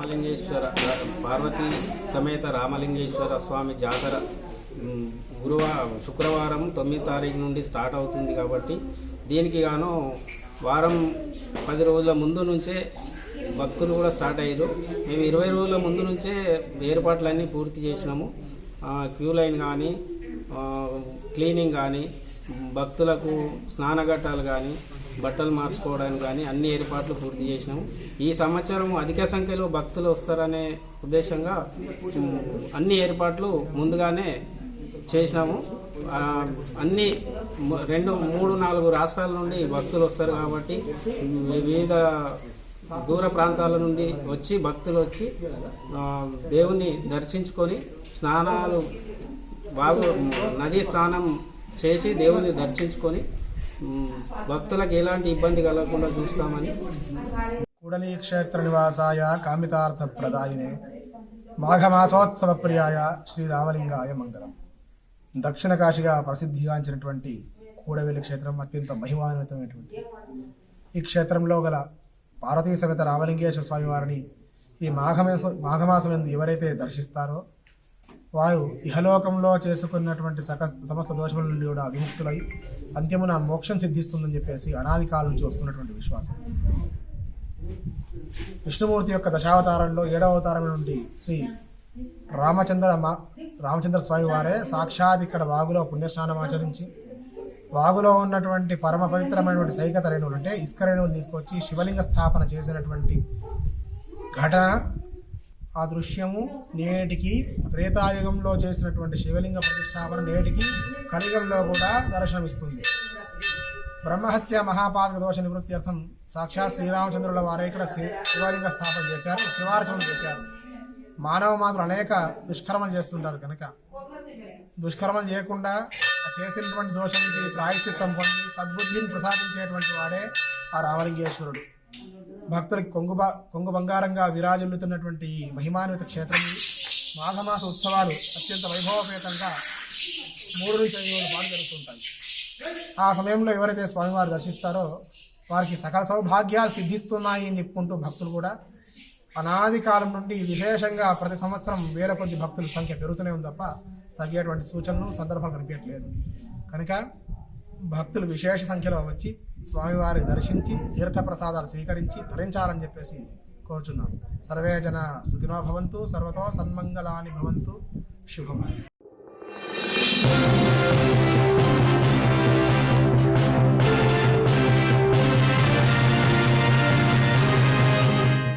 రామలింగేశ్వర పార్వతీ సమేత రామలింగేశ్వర స్వామి జాతర శుక్రవారం 9 తారీఖు నుండి స్టార్ట్ అవుతుంది కాబట్టి దీనికి గాను వారం 10 రోజుల ముందు నుంచే భక్తులు కూడా స్టార్ట్ అయ్యారు. మేము 20 రోజుల ముందు నుంచే ఏర్పాట్లన్నీ పూర్తి చేసినాము. క్యూ లైన్ కానీ, క్లీనింగ్ కానీ, భక్తులకు స్నానఘట్టాలు కానీ, బట్టలు మార్చుకోవడానికి కానీ అన్ని ఏర్పాట్లు పూర్తి చేసినాము. ఈ సంవత్సరం అధిక సంఖ్యలో భక్తులు వస్తారనే ఉద్దేశంగా అన్ని ఏర్పాట్లు ముందుగానే చేసినాము. అన్ని 2, 3, 4 రాష్ట్రాల నుండి భక్తులు వస్తారు కాబట్టి వివిధ దూర ప్రాంతాల నుండి భక్తులు వచ్చి దేవుని దర్శించుకొని స్నానాలు నదీ స్నానం చేసి దేవుని దర్శించుకొని భక్తులకు ఎలాంటి ఇబ్బంది కలగకుండా చూస్తామని. కూడలి క్షేత్ర నివాసాయ కామితార్థ ప్రదాయినే మాఘమాసోత్సవ ప్రియాయ శ్రీ రామలింగాయ మంగళం. దక్షిణ కాశీగా ప్రసిద్ధిగాంచినటువంటి కూడవెల్లి క్షేత్రం అత్యంత మహిమాన్వితమైనటువంటి ఈ క్షేత్రంలో గల పార్వతీ సమేత రామలింగేశ్వర స్వామి వారిని ఈ మాఘమాసం ఎందు ఎవరైతే దర్శిస్తారో వారు ఇహలోకంలో చేసుకున్నటువంటి సమస్త దోషముల నుండి కూడా విముక్తులై అంత్యమున మోక్షం సిద్ధిస్తుందని చెప్పేసి అనాది కాలం నుంచి వస్తున్నటువంటి విశ్వాసం. విష్ణుమూర్తి యొక్క దశావతారంలో 7వ అవతారం నుండి శ్రీ రామచంద్ర స్వామి వారే సాక్షాత్ ఇక్కడ వాగులో పుణ్యస్నానం ఆచరించి వాగులో ఉన్నటువంటి పరమ పవిత్రమైనటువంటి సైకత రేణువులు అంటే ఇసుక రేణువులు తీసుకొచ్చి శివలింగ స్థాపన చేసినటువంటి ఘటన, ఆ దృశ్యము నేటికి త్రేతాయుగంలో చేసినటువంటి శివలింగ ప్రతిష్టాపన నేటికి కలియుగంలో కూడా దర్శనమిస్తుంది. బ్రహ్మహత్య మహాపాతక దోష నివృత్త్యర్థం సాక్షాత్ శ్రీరామచంద్రుల వారే ఇక్కడ శివలింగ స్థాపన చేశారు, శివార్చన చేశారు. మానవ మాత్రులు అనేక దుష్కర్మలు చేస్తుంటారు కనుక దుష్కర్మలు చేయకుండా చేసినటువంటి దోషానికి ప్రాయశ్చిత్తం పొంది సద్బుద్ధిని ప్రసాదించేటువంటి వాడే ఆ రామలింగేశ్వరుడు. భక్తులకి కొంగు బంగారంగా విరాజిల్లుతున్నటువంటి ఈ మహిమాన్విత క్షేత్రం మాఘమాస ఉత్సవాలు అత్యంత వైభవపేతంగా 3 నుంచి 5 రోజుల పాటు జరుగుతుంటాయి. ఆ సమయంలో ఎవరైతే స్వామివారు దర్శిస్తారో వారికి సకల సౌభాగ్యాలు సిద్ధిస్తున్నాయి అని చెప్పుకుంటూ భక్తులు కూడా అనాది కాలం నుండి విశేషంగా ప్రతి సంవత్సరం వేల కొద్ది భక్తుల సంఖ్య పెరుగుతూనే ఉంది తప్ప తగ్గేటువంటి సూచనలు సందర్భాలు కనిపించట్లేదు. కనుక భక్తులు విశేష సంఖ్యలో వచ్చి స్వామివారి దర్శించి తీర్థప్రసాదాలు స్వీకరించి ధరించాలని చెప్పేసి కోరుచున్నాం. సర్వే జన సుఖినో భవంతు, సర్వతో సన్మంగళాని భవంతు. శుభం.